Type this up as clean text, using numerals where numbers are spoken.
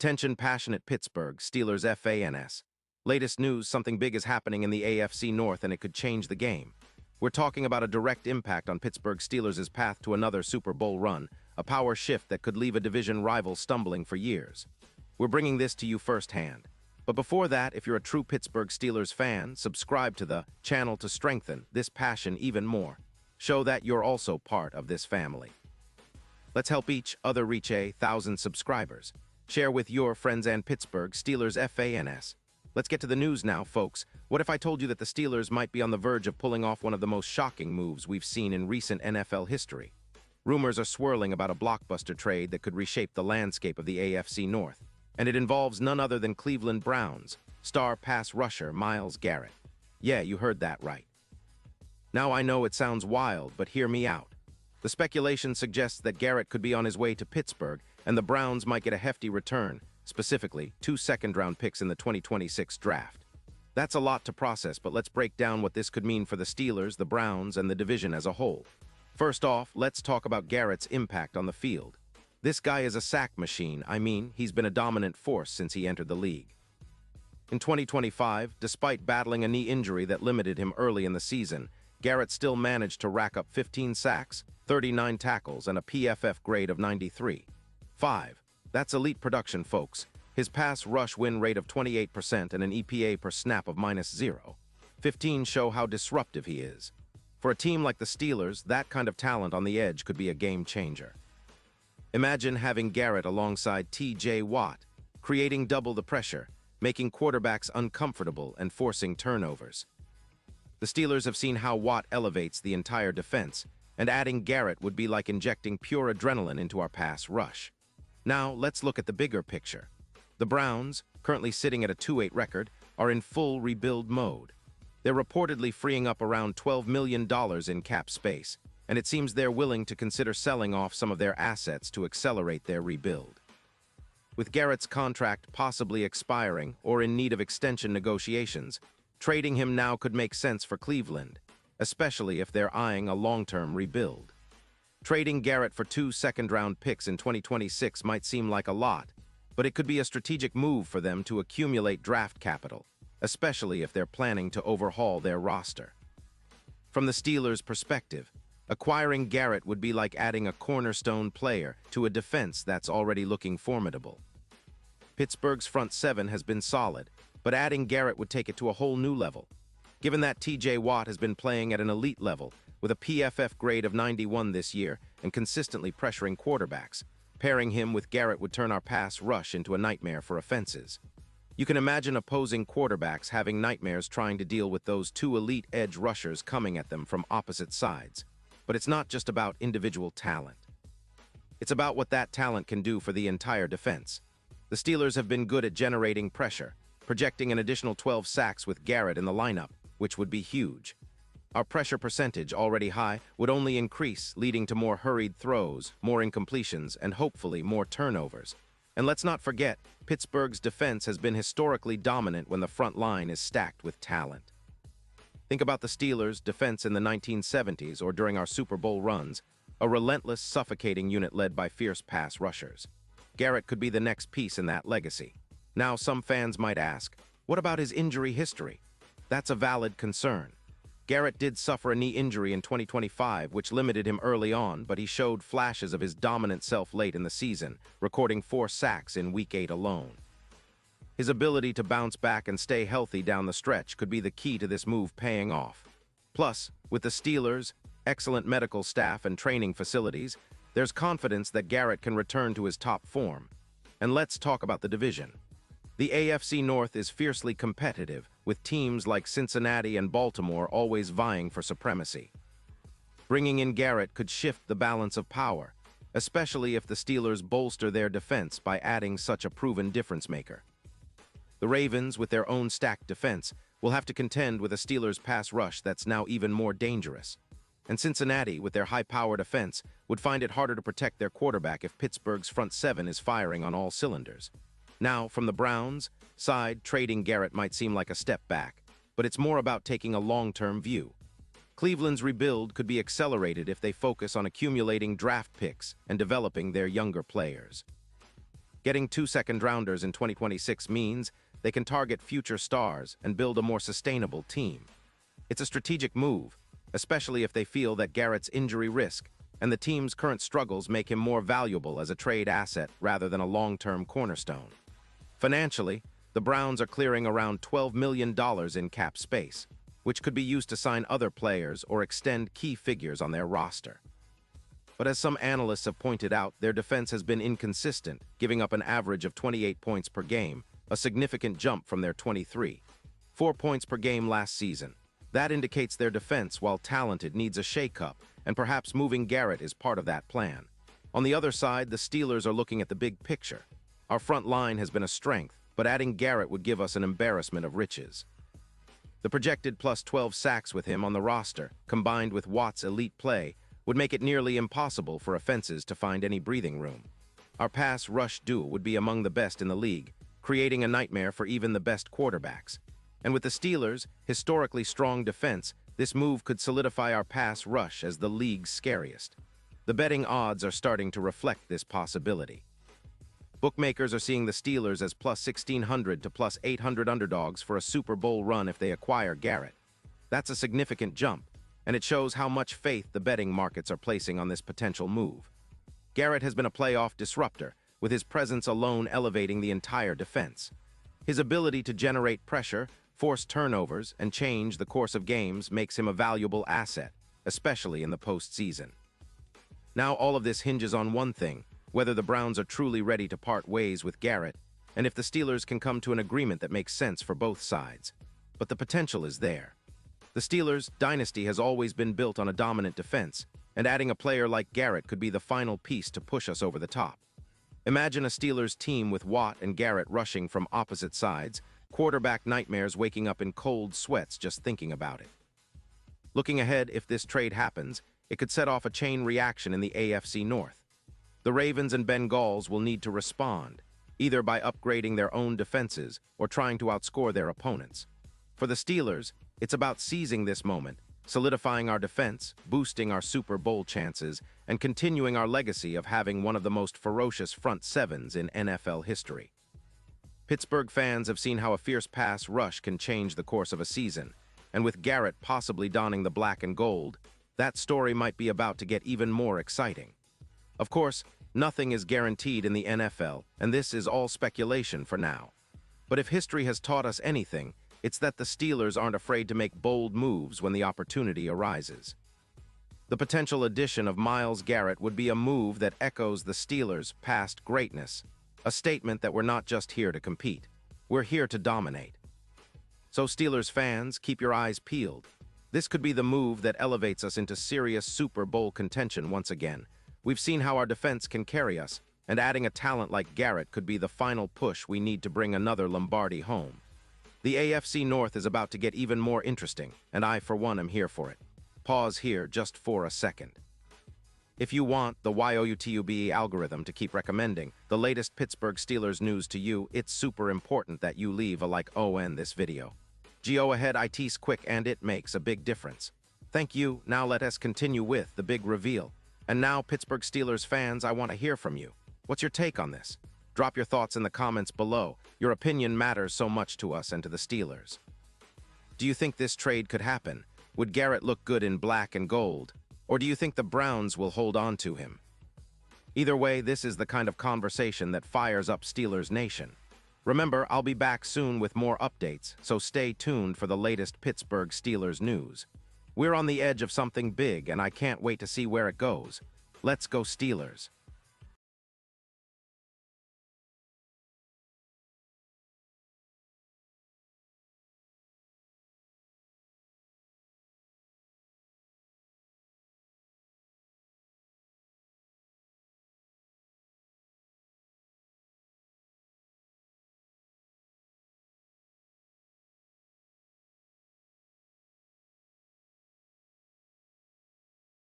Attention passionate Pittsburgh Steelers fans. Latest news, something big is happening in the AFC North and it could change the game. We're talking about a direct impact on Pittsburgh Steelers' path to another Super Bowl run, a power shift that could leave a division rival stumbling for years. We're bringing this to you firsthand. But before that, if you're a true Pittsburgh Steelers fan, subscribe to the channel to strengthen this passion even more. Show that you're also part of this family. Let's help each other reach 1,000 subscribers. Share with your friends and Pittsburgh Steelers fans. Let's get to the news now, folks. What if I told you that the Steelers might be on the verge of pulling off one of the most shocking moves we've seen in recent NFL history? Rumors are swirling about a blockbuster trade that could reshape the landscape of the AFC North, and it involves none other than Cleveland Browns star pass rusher Myles Garrett. Yeah, you heard that right. Now I know it sounds wild, but hear me out. The speculation suggests that Garrett could be on his way to Pittsburgh, and the Browns might get a hefty return, specifically 2 second-round picks in the 2026 draft. That's a lot to process, but let's break down what this could mean for the Steelers, the Browns, and the division as a whole. First off, let's talk about Garrett's impact on the field. This guy is a sack machine. He's been a dominant force since he entered the league. In 2025, despite battling a knee injury that limited him early in the season, Garrett still managed to rack up 15 sacks, 39 tackles, and a PFF grade of 93.5. That's elite production, folks. His pass rush win rate of 28% and an EPA per snap of -0.15 show how disruptive he is. For a team like the Steelers, that kind of talent on the edge could be a game changer. Imagine having Garrett alongside T.J. Watt, creating double the pressure, making quarterbacks uncomfortable and forcing turnovers. The Steelers have seen how Watt elevates the entire defense, and adding Garrett would be like injecting pure adrenaline into our pass rush. Now, let's look at the bigger picture. The Browns, currently sitting at a 2-8 record, are in full rebuild mode. They're reportedly freeing up around $12 million in cap space, and it seems they're willing to consider selling off some of their assets to accelerate their rebuild. With Garrett's contract possibly expiring or in need of extension negotiations, trading him now could make sense for Cleveland, especially if they're eyeing a long-term rebuild. Trading Garrett for 2 second-round picks in 2026 might seem like a lot, but it could be a strategic move for them to accumulate draft capital, especially if they're planning to overhaul their roster. From the Steelers' perspective, acquiring Garrett would be like adding a cornerstone player to a defense that's already looking formidable. Pittsburgh's front seven has been solid, but adding Garrett would take it to a whole new level. Given that T.J. Watt has been playing at an elite level, with a PFF grade of 91 this year and consistently pressuring quarterbacks, pairing him with Garrett would turn our pass rush into a nightmare for offenses. You can imagine opposing quarterbacks having nightmares trying to deal with those two elite edge rushers coming at them from opposite sides. But it's not just about individual talent. It's about what that talent can do for the entire defense. The Steelers have been good at generating pressure, projecting an additional 12 sacks with Garrett in the lineup, which would be huge. Our pressure percentage, already high, would only increase, leading to more hurried throws, more incompletions, and hopefully more turnovers. And let's not forget, Pittsburgh's defense has been historically dominant when the front line is stacked with talent. Think about the Steelers' defense in the 1970s or during our Super Bowl runs, a relentless, suffocating unit led by fierce pass rushers. Garrett could be the next piece in that legacy. Now, some fans might ask, what about his injury history? That's a valid concern. Garrett did suffer a knee injury in 2025, which limited him early on, but he showed flashes of his dominant self late in the season, recording 4 sacks in Week 8 alone. His ability to bounce back and stay healthy down the stretch could be the key to this move paying off. Plus, with the Steelers' excellent medical staff and training facilities, there's confidence that Garrett can return to his top form. And let's talk about the division. The AFC North is fiercely competitive, with teams like Cincinnati and Baltimore always vying for supremacy. Bringing in Garrett could shift the balance of power, especially if the Steelers bolster their defense by adding such a proven difference-maker. The Ravens, with their own stacked defense, will have to contend with a Steelers pass rush that's now even more dangerous. And Cincinnati, with their high-powered offense, would find it harder to protect their quarterback if Pittsburgh's front seven is firing on all cylinders. Now, from the Browns' side, trading Garrett might seem like a step back, but it's more about taking a long-term view. Cleveland's rebuild could be accelerated if they focus on accumulating draft picks and developing their younger players. Getting 2 second-rounders in 2026 means they can target future stars and build a more sustainable team. It's a strategic move, especially if they feel that Garrett's injury risk and the team's current struggles make him more valuable as a trade asset rather than a long-term cornerstone. Financially, the Browns are clearing around $12 million in cap space, which could be used to sign other players or extend key figures on their roster. But as some analysts have pointed out, their defense has been inconsistent, giving up an average of 28 points per game, a significant jump from their 23. 4 points per game last season. That indicates their defense, while talented, needs a shake-up, and perhaps moving Garrett is part of that plan. On the other side, the Steelers are looking at the big picture. Our front line has been a strength, but adding Garrett would give us an embarrassment of riches. The projected plus 12 sacks with him on the roster, combined with Watt's elite play, would make it nearly impossible for offenses to find any breathing room. Our pass-rush duo would be among the best in the league, creating a nightmare for even the best quarterbacks. And with the Steelers' historically strong defense, this move could solidify our pass rush as the league's scariest. The betting odds are starting to reflect this possibility. Bookmakers are seeing the Steelers as plus 1,600 to plus 800 underdogs for a Super Bowl run if they acquire Garrett. That's a significant jump, and it shows how much faith the betting markets are placing on this potential move. Garrett has been a playoff disruptor, with his presence alone elevating the entire defense. His ability to generate pressure, force turnovers, and change the course of games makes him a valuable asset, especially in the postseason. Now all of this hinges on one thing: whether the Browns are truly ready to part ways with Garrett, and if the Steelers can come to an agreement that makes sense for both sides. But the potential is there. The Steelers' dynasty has always been built on a dominant defense, and adding a player like Garrett could be the final piece to push us over the top. Imagine a Steelers team with Watt and Garrett rushing from opposite sides, quarterback nightmares waking up in cold sweats just thinking about it. Looking ahead, if this trade happens, it could set off a chain reaction in the AFC North. The Ravens and Bengals will need to respond, either by upgrading their own defenses or trying to outscore their opponents. For the Steelers, it's about seizing this moment, solidifying our defense, boosting our Super Bowl chances, and continuing our legacy of having one of the most ferocious front sevens in NFL history. Pittsburgh fans have seen how a fierce pass rush can change the course of a season, and with Garrett possibly donning the black and gold, that story might be about to get even more exciting. Of course, nothing is guaranteed in the NFL, and this is all speculation for now. But if history has taught us anything, it's that the Steelers aren't afraid to make bold moves when the opportunity arises. The potential addition of Myles Garrett would be a move that echoes the Steelers' past greatness, a statement that we're not just here to compete. We're here to dominate. So Steelers fans, keep your eyes peeled. This could be the move that elevates us into serious Super Bowl contention once again. We've seen how our defense can carry us, and adding a talent like Garrett could be the final push we need to bring another Lombardi home. The AFC North is about to get even more interesting, and I, for one, am here for it. Pause here just for a second. If you want the YouTube algorithm to keep recommending the latest Pittsburgh Steelers news to you, it's super important that you leave a like on this video. Go ahead, it's quick and it makes a big difference. Thank you. Now let us continue with the big reveal. And now, Pittsburgh Steelers fans, I want to hear from you. What's your take on this? Drop your thoughts in the comments below. Your opinion matters so much to us and to the Steelers. Do you think this trade could happen? Would Garrett look good in black and gold? Or do you think the Browns will hold on to him? Either way, this is the kind of conversation that fires up Steelers Nation. Remember, I'll be back soon with more updates, so stay tuned for the latest Pittsburgh Steelers news. We're on the edge of something big, and I can't wait to see where it goes. Let's go Steelers!